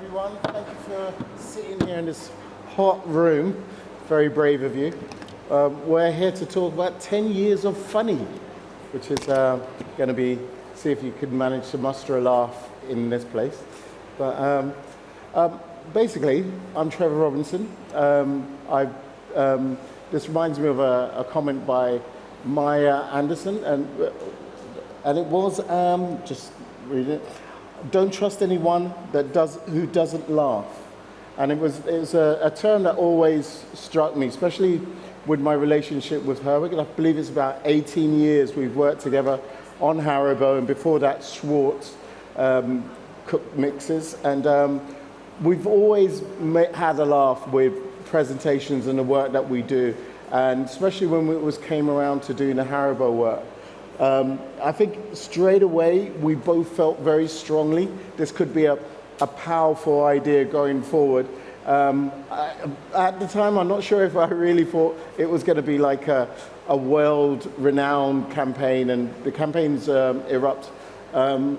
everyone. Thank you for sitting here in this hot room. Very brave of you. We're here to talk about 10 years of funny, which is going to be, see if you can manage to muster a laugh in this place. But basically, I'm Trevor Robinson. This reminds me of a comment by Maya Anderson, and it was, just read it, don't trust anyone who doesn't laugh. And it was a term that always struck me, especially with my relationship with Herwig. And I believe it's about 18 years we've worked together on Haribo, and before that, Schwartz cooked mixes. And we've always had a laugh with presentations and the work that we do, and especially when came around to doing the Haribo work. I think straight away we both felt very strongly this could be a powerful idea going forward. At the time, I'm not sure if I really thought it was going to be like a world-renowned campaign, and the campaign's erupt. The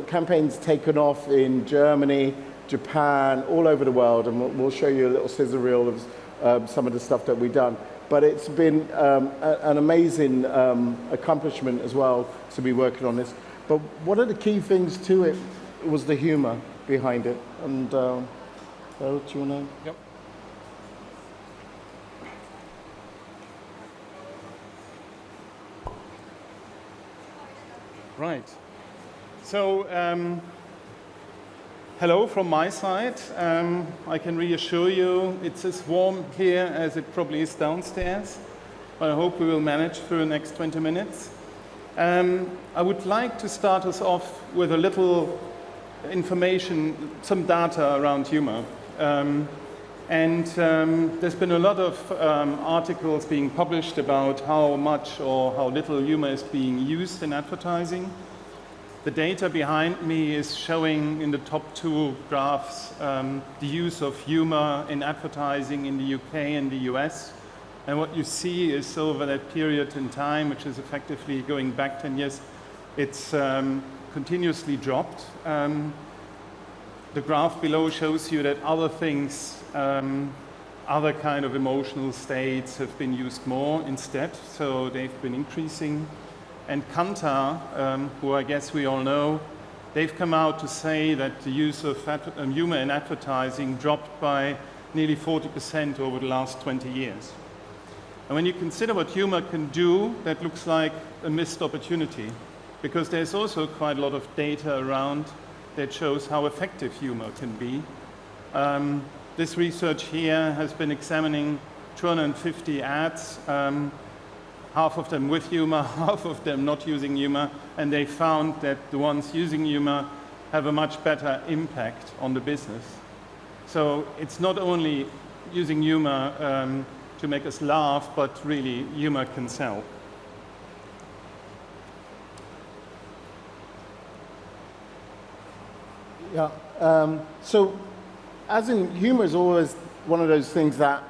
campaign's taken off in Germany, Japan, all over the world, and we'll show you a little scissor reel of some of the stuff that we've done. But it's been an amazing accomplishment as well to be working on this. But one of the key things to it was the humour behind it. And do you want to? Yep. Right. So, hello from my side. I can reassure you it's as warm here as it probably is downstairs. But I hope we will manage for the next 20 minutes. I would like to start us off with a little information, some data around humor. There's been a lot of articles being published about how much or how little humor is being used in advertising. The data behind me is showing in the top two graphs the use of humor in advertising in the UK and the US. And what you see is over that period in time, which is effectively going back 10 years, it's continuously dropped. The graph below shows you that other things, other kind of emotional states have been used more instead, so they've been increasing. And Kantar, who I guess we all know, they've come out to say that the use of humor in advertising dropped by nearly 40% over the last 20 years. And when you consider what humor can do, that looks like a missed opportunity, because there's also quite a lot of data around that shows how effective humor can be. This research here has been examining 250 ads, half of them with humor, half of them not using humor, and they found that the ones using humor have a much better impact on the business. So it's not only using humor to make us laugh, but really humor can sell. Yeah. So, as in, humor is always one of those things that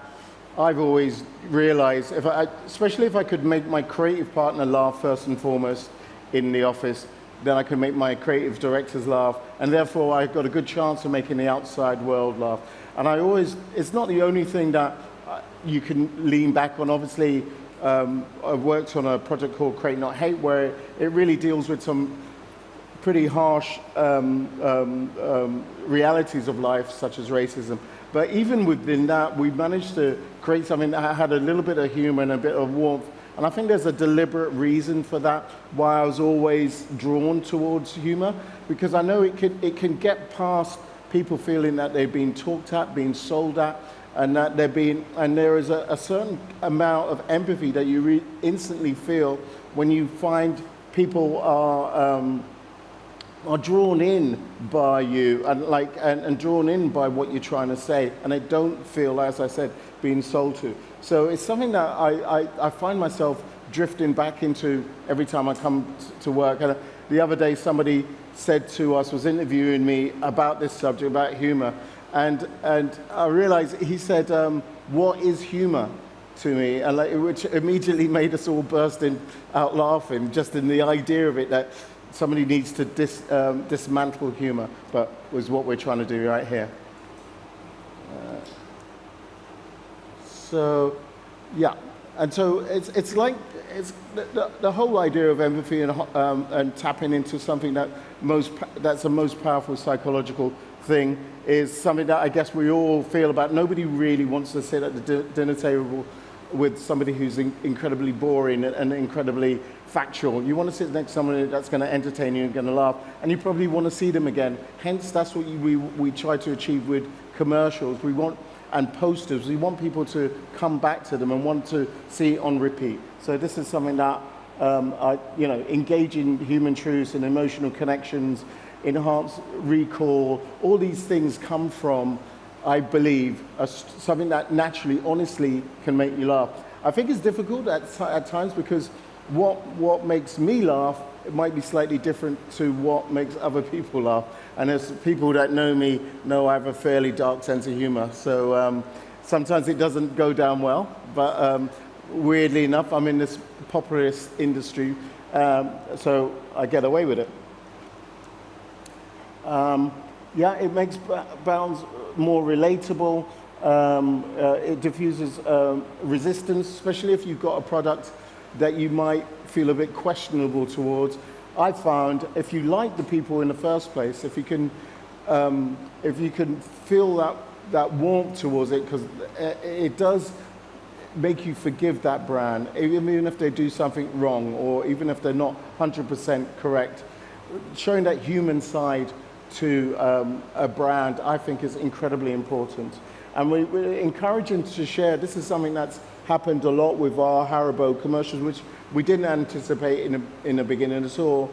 I've always realized, especially if I could make my creative partner laugh first and foremost in the office, then I could make my creative directors laugh, and therefore I've got a good chance of making the outside world laugh. And it's not the only thing that you can lean back on. Obviously, I've worked on a project called Create Not Hate, where it really deals with some pretty harsh realities of life, such as racism. But even within that, we managed to create something that had a little bit of humor and a bit of warmth. And I think there's a deliberate reason for that, why I was always drawn towards humor, because I know it can get past people feeling that they've been talked at, being sold at, and that there is a certain amount of empathy that you instantly feel when you find people are drawn in by you and drawn in by what you're trying to say, and they don't feel, as I said, being sold to. So it's something that I find myself drifting back into every time I come to work. And the other day somebody said to us, was interviewing me about this subject, about humor, and I realized he said, what is humor to me? And which immediately made us all burst out laughing, just in the idea of it, that somebody needs to dismantle humour, but was what we're trying to do right here. So, yeah, and so it's like the whole idea of empathy and tapping into something that's the most powerful psychological thing is something that I guess we all feel about. Nobody really wants to sit at the dinner table with somebody who's incredibly boring and incredibly factual. You want to sit next to somebody that's going to entertain you and going to laugh, and you probably want to see them again. Hence, that's what we try to achieve with commercials. And posters. We want people to come back to them and want to see it on repeat. So this is something that, engaging human truths and emotional connections, enhanced recall, all these things come from, I believe, something that naturally, honestly, can make you laugh. I think it's difficult at times because what makes me laugh, it might be slightly different to what makes other people laugh. And as people that know me know I have a fairly dark sense of humor. So sometimes it doesn't go down well, but weirdly enough, I'm in this populist industry, so I get away with it. It makes bounds more relatable. It diffuses resistance, especially if you've got a product that you might feel a bit questionable towards. I found if you like the people in the first place, if you can feel that warmth towards it, because it does make you forgive that brand, even if they do something wrong, or even if they're not 100% correct. Showing that human side to a brand, I think, is incredibly important. And we're encouraging to share. This is something that's happened a lot with our Haribo commercials, which we didn't anticipate in the beginning at all.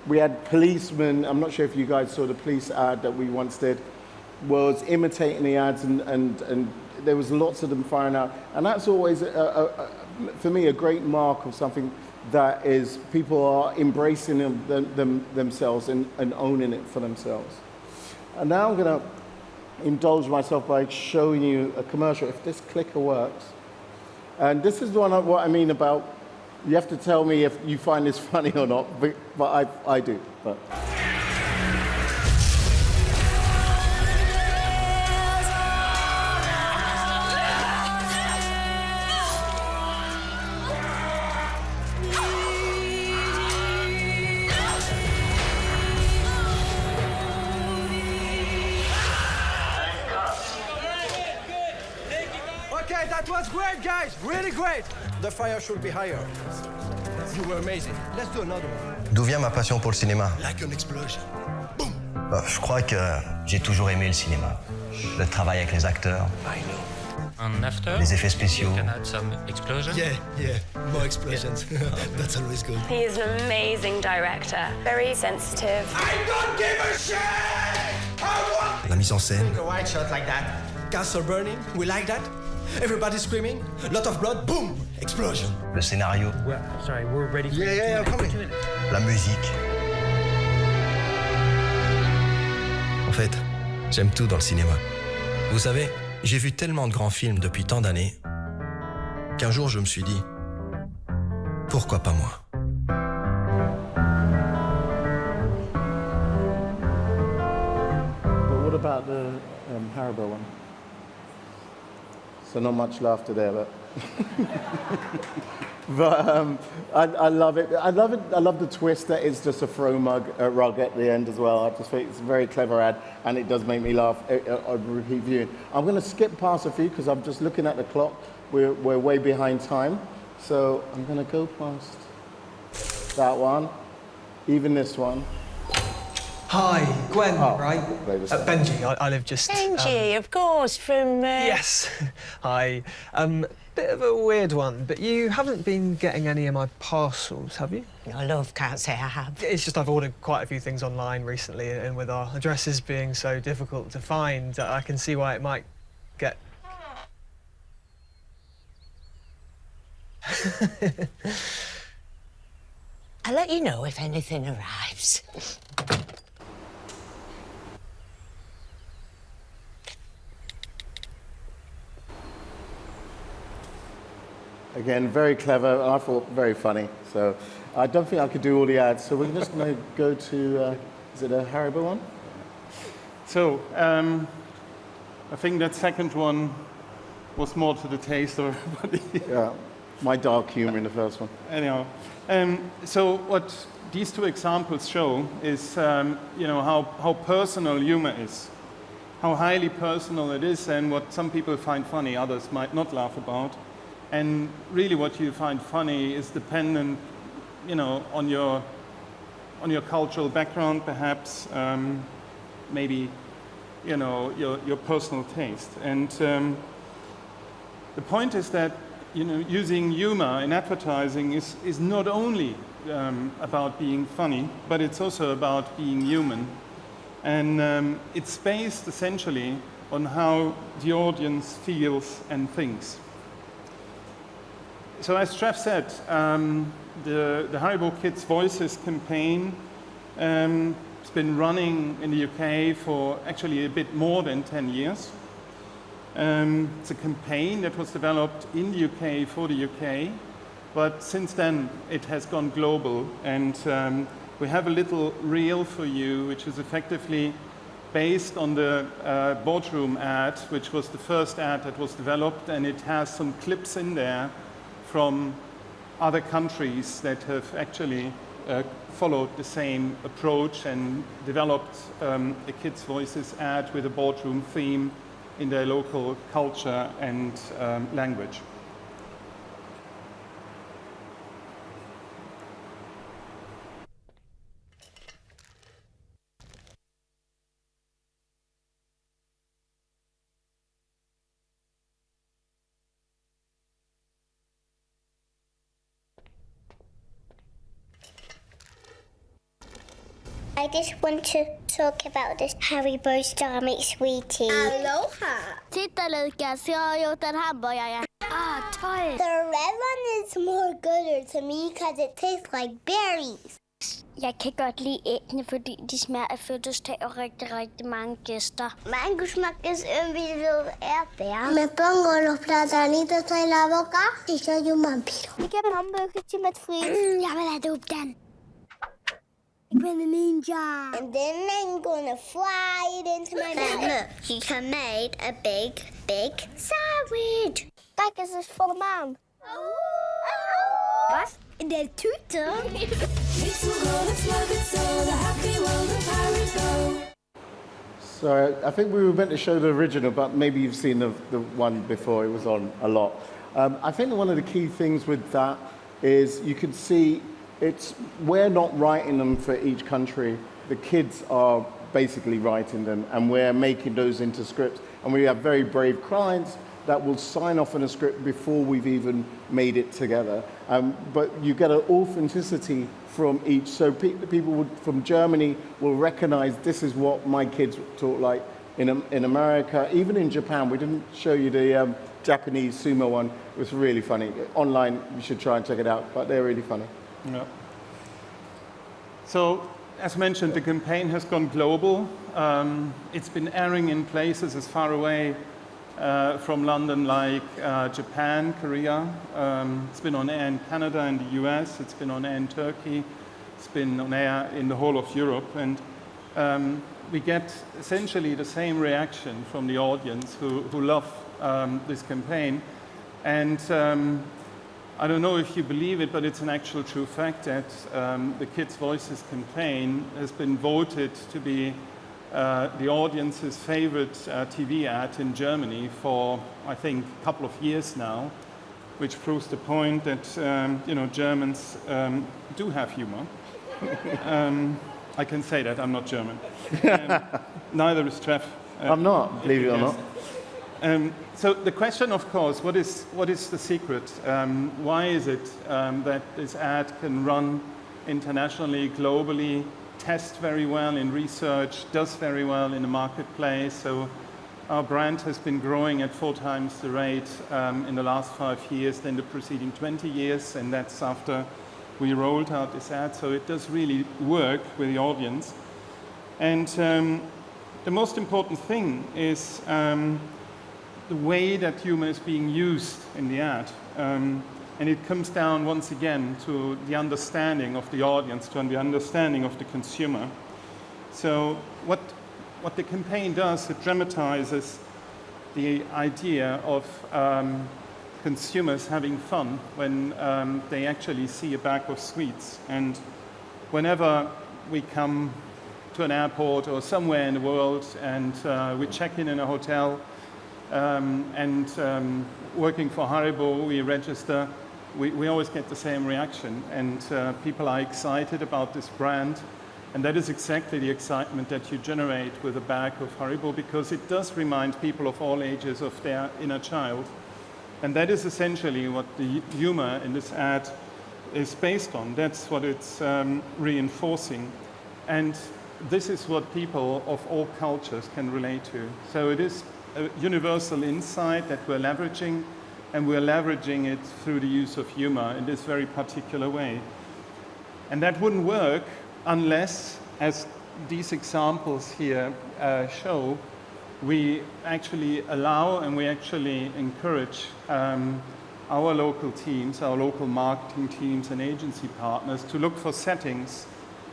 We had policemen, I'm not sure if you guys saw the police ad that we once did, was imitating the ads, and there was lots of them firing out. And that's always, for me, a great mark of something that is people are embracing themselves and owning it for themselves. And now I'm going to indulge myself by showing you a commercial, if this clicker works. And this is what I mean about, you have to tell me if you find this funny or not, but I do. But. Okay, that was great, guys. Really great. The fire should be higher. You were amazing. Let's do another one. D'où vient ma passion pour le cinéma? Like an explosion. Boom. Je crois que j'ai toujours aimé le cinéma. Le travail avec les acteurs, I know. And after, les effets spéciaux. you can add some explosion. Yeah. More explosions. That's always good. He is an amazing director, very sensitive. I don't give a shit! I want La mise en scène. a white shot like that. Castle burning, we like that. Everybody screaming, lot of blood, boom, explosion. Le scénario. Sorry, we're ready for Yeah, coming. La musique. En fait, j'aime tout dans le cinéma. Vous savez, j'ai vu tellement de grands films depuis tant d'années qu'un jour je me suis dit, pourquoi pas moi? But what about the Haribo one? So not much laughter there, but but I love it. I love the twist that it's just a rug at the end as well. I just think it's a very clever ad, and it does make me laugh on repeat viewing. I'm going to skip past a few because I'm just looking at the clock. We're way behind time, so I'm going to go past that one, even this one. Hi, Gwen, Oh, right? wait a second. Benji, I live just... Benji, of course, from... Yes. Hi. Bit of a weird one, but you haven't been getting any of my parcels, have you? Your love can't say I have. It's just I've ordered quite a few things online recently, and with our addresses being so difficult to find, I can see why it might get... I'll let you know if anything arrives. Again, very clever, and I thought very funny. So I don't think I could do all the ads. So we're just going to go to, is it a Haribo one? So I think that second one was more to the taste of everybody. Yeah, my dark humor in the first one. Anyhow, so what these two examples show is, how personal humor is, how highly personal it is, and what some people find funny, others might not laugh about. And really, what you find funny is dependent, on your cultural background, perhaps, maybe, your personal taste. And the point is that using humor in advertising is not only about being funny, but it's also about being human. And it's based essentially on how the audience feels and thinks. So as Trev said, the Haribo Kids Voices campaign has been running in the UK for actually a bit more than 10 years. It's a campaign that was developed in the UK for the UK, but since then it has gone global, and we have a little reel for you which is effectively based on the boardroom ad, which was the first ad that was developed, and it has some clips in there from other countries that have actually followed the same approach and developed a Kids Voices ad with a boardroom theme in their local culture and language. I just want to talk about this Haribo Star Mix Sweetie. Aloha! Titta Lukas, jag har gjort en hamburgare. Toll! The red one is more gooder to me because it tastes like berries. Jeg kan godt lide æggene, fordi de smager af fødselsdag og rigtig mange gæster. Mango smaker irgendwie so Erdbeer. Me pongo los platanitos en la boca y soy un vampiro. Ik heb een hamburgertje met friet. Jeg vil have det op den. Ik ben een ninja. And then I'm gonna fly it into my mouth. Look, she can made a big sandwich. Kijk eens, is voor de maan. Wat? De toeter? So I think we were meant to show the original, but maybe you've seen the one before. It was on a lot. I think one of the key things with that is you can see we're not writing them for each country. The kids are basically writing them, and we're making those into scripts. And we have very brave clients that will sign off on a script before we've even made it together. But you get an authenticity from each. So people from Germany will recognize this is what my kids talk like in America, even in Japan. We didn't show you the Japanese sumo one. It was really funny. Online, you should try and check it out, but they're really funny. Yeah. So, as mentioned, the campaign has gone global. It's been airing in places as far away from London like Japan, Korea. It's been on air in Canada and the US. It's been on air in Turkey. It's been on air in the whole of Europe. And we get essentially the same reaction from the audience who love this campaign. And I don't know if you believe it, but it's an actual true fact that the Kids Voices campaign has been voted to be the audience's favorite TV ad in Germany for, I think, a couple of years now, which proves the point that, Germans do have humor. I can say that, I'm not German. Neither is Trev. I'm not, believe it or not. So the question, of course, what is the secret? Why is it that this ad can run internationally, globally, test very well in research, does very well in the marketplace? So our brand has been growing at 4 times the rate in the last 5 years than the preceding 20 years, and that's after we rolled out this ad. So it does really work with the audience. And the most important thing is the way that humor is being used in the ad. And it comes down once again to the understanding of the audience, to the understanding of the consumer. So what the campaign does, it dramatizes the idea of consumers having fun when they actually see a bag of sweets. And whenever we come to an airport or somewhere in the world and we check in a hotel and working for Haribo, we register, we always get the same reaction. And people are excited about this brand. And that is exactly the excitement that you generate with a bag of Haribo, because it does remind people of all ages of their inner child. And that is essentially what the humor in this ad is based on. That's what it's reinforcing. And this is what people of all cultures can relate to. So it is a universal insight that we're leveraging, and we're leveraging it through the use of humor in this very particular way. And that wouldn't work unless, as these examples here show, we actually allow and we actually encourage our local teams, our local marketing teams and agency partners to look for settings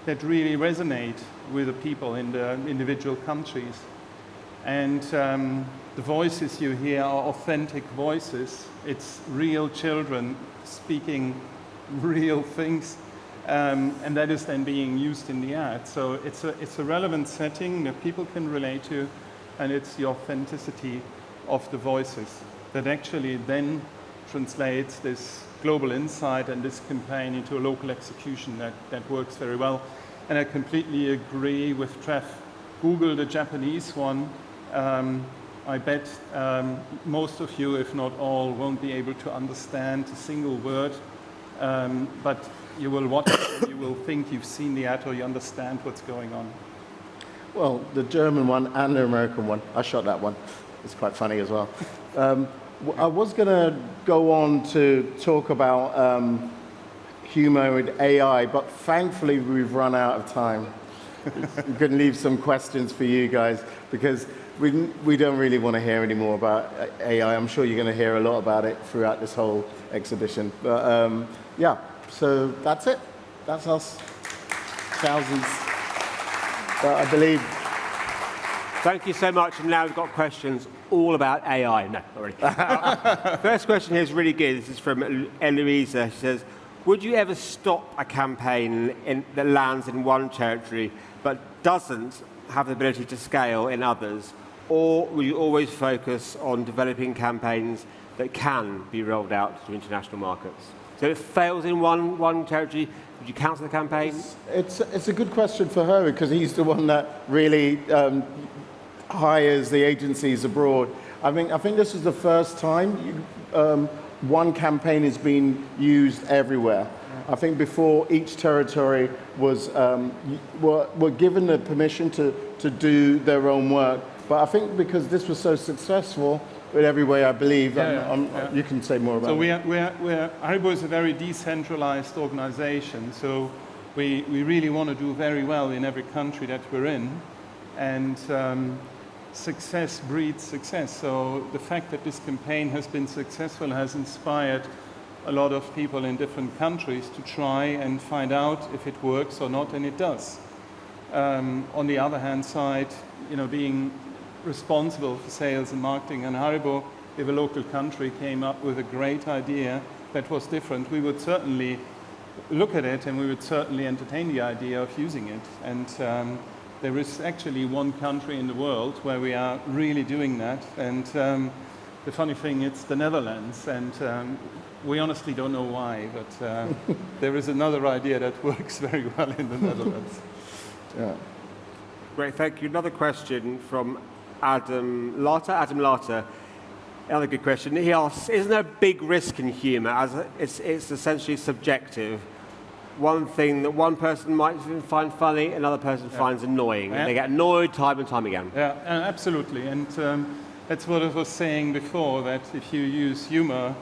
that really resonate with the people in the individual countries. And the voices you hear are authentic voices. It's real children speaking real things. And that is then being used in the ad. So it's a relevant setting that people can relate to, and it's the authenticity of the voices that actually then translates this global insight and this campaign into a local execution that works very well. And I completely agree with Trev. Google the Japanese one. I bet most of you, if not all, won't be able to understand a single word, but you will watch it and you will think you've seen the ad or you understand what's going on. Well, the German one and the American one, I shot that one. It's quite funny as well. I was going to go on to talk about humor with AI, but thankfully we've run out of time. I'm going to leave some questions for you guys, because we don't really want to hear any more about AI. I'm sure you're going to hear a lot about it throughout this whole exhibition. But yeah, so that's it. That's us. Thousands. But I believe. Thank you so much. And now we've got questions all about AI. No, not really. First question here is really good. This is from Eloisa. She says, would you ever stop a campaign that lands in one territory but doesn't have the ability to scale in others? Or will you always focus on developing campaigns that can be rolled out to international markets? So if it fails in one territory, would you cancel the campaign? It's a good question for Herwig, because he's the one that really hires the agencies abroad. I think this is the first time one campaign is being used everywhere. I think before, each territory was were given the permission to do their own work. But I think because this was so successful in every way, I believe, you can say more about it. So Haribo is a very decentralized organization, so we really want to do very well in every country that we're in. And success breeds success. So the fact that this campaign has been successful has inspired a lot of people in different countries to try and find out if it works or not, and it does. On the other hand side, being responsible for sales and marketing, and Haribo, if a local country came up with a great idea that was different, we would certainly look at it and we would certainly entertain the idea of using it. And there is actually one country in the world where we are really doing that, and the funny thing, it's the Netherlands, and we honestly don't know why, but there is another idea that works very well in the Netherlands. Yeah. Great, thank you. Another question from Adam Lata. Another good question. He asks, isn't there a big risk in humour, as it's essentially subjective? One thing that one person might find funny, another person finds annoying. Yeah. And they get annoyed time and time again. Yeah, absolutely. And that's what I was saying before, that if you use humour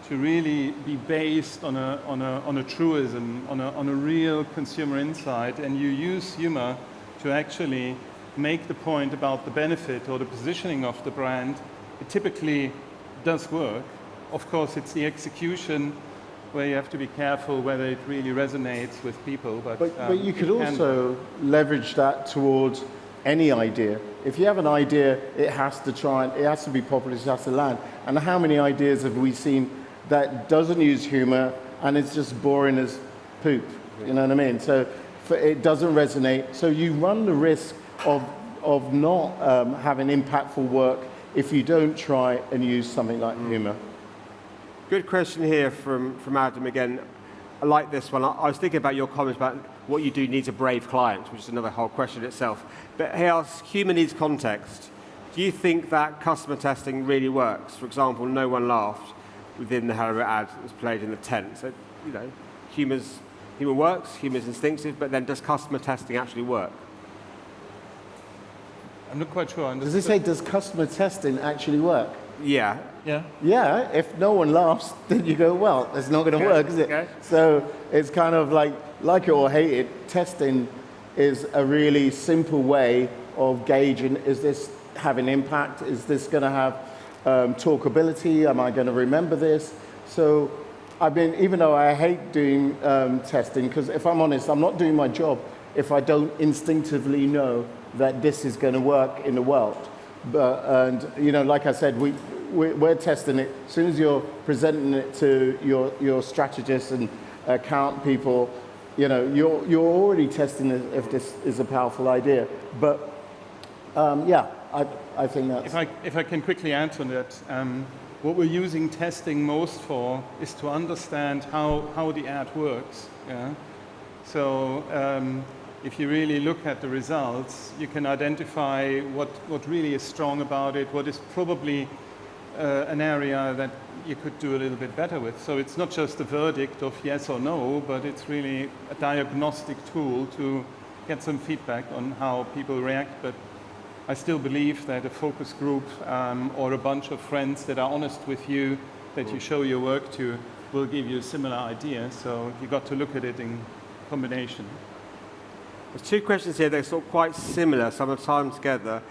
to really be based on a truism, on a real consumer insight, and you use humour to actually make the point about the benefit or the positioning of the brand, it typically does work. Of course, it's the execution where you have to be careful whether it really resonates with people. But you could can. also leverage that towards any idea. If you have an idea, it has to be popular, it has to land. And how many ideas have we seen that doesn't use humor and it's just boring as poop? You know what I mean? So it doesn't resonate. So you run the risk of not having impactful work if you don't try and use something like humor. Good question here from Adam again. I like this one. I was thinking about your comments about what you do needs a brave client, which is another whole question itself. But he asks, humour needs context. Do you think that customer testing really works? For example, no one laughed within the Haribo ad that was played in the tent. So, you know, humour works, humour's instinctive, but then does customer testing actually work? I'm not quite sure. Does it say, does customer testing actually work? Yeah. Yeah. Yeah, if no one laughs, then you go, well, it's not going to work, is it? Okay. So it's kind of like it or hate it, testing is a really simple way of gauging, is this having impact? Is this going to have talkability? Am I going to remember this? So even though I hate doing testing, because if I'm honest, I'm not doing my job if I don't instinctively know that this is going to work in the world. And you know, like I said, we're testing it. As soon as you're presenting it to your strategists and account people, you know, you're already testing if this is a powerful idea. But yeah, I think that's... If I can quickly add on that, what we're using testing most for is to understand how the ad works. Yeah? So if you really look at the results, you can identify what really is strong about it, what is probably an area that you could do a little bit better with. So it's not just a verdict of yes or no, but it's really a diagnostic tool to get some feedback on how people react. But I still believe that a focus group or a bunch of friends that are honest with you, that you show your work to, will give you a similar idea. So you got to look at it in combination. There's two questions here that are sort of quite similar, some of time together.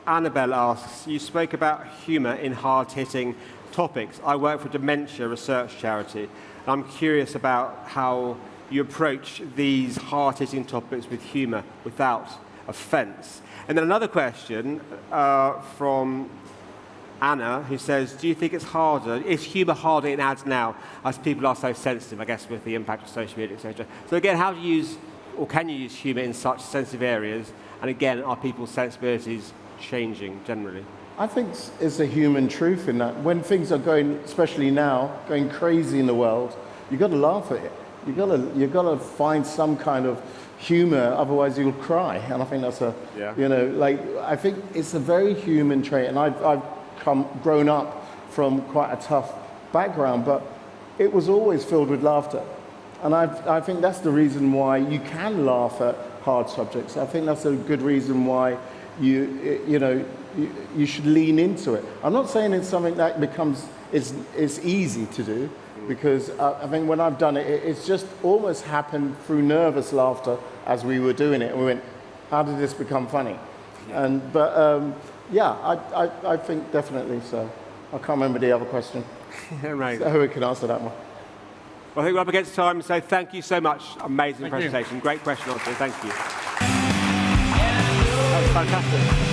Annabelle asks, you spoke about humour in hard-hitting topics. I work for a dementia research charity, and I'm curious about how you approach these hard-hitting topics with humour without offence. And then another question from Anna, who says, do you think it's harder, is humour harder in ads now, as people are so sensitive, I guess, with the impact of social media, etc.? So again, how do you use, or can you use humour in such sensitive areas? And again, are people's sensibilities changing generally? I think it's a human truth in that when things are going, especially now, going crazy in the world, you've got to laugh at it. You've got to find some kind of humor, otherwise you'll cry. And I think that's I think it's a very human trait. And I've grown up from quite a tough background, but it was always filled with laughter. And I think that's the reason why you can laugh at hard subjects. I think that's a good reason why you should lean into it. I'm not saying it's something that it's easy to do, because I think when I've done it, it's just almost happened through nervous laughter as we were doing it. And we went, how did this become funny? I think definitely so. I can't remember the other question. Right. So who can answer that one? Well, I think we're up against time, so thank you so much. Amazing presentation. Great question, honestly. Thank you. That was fantastic.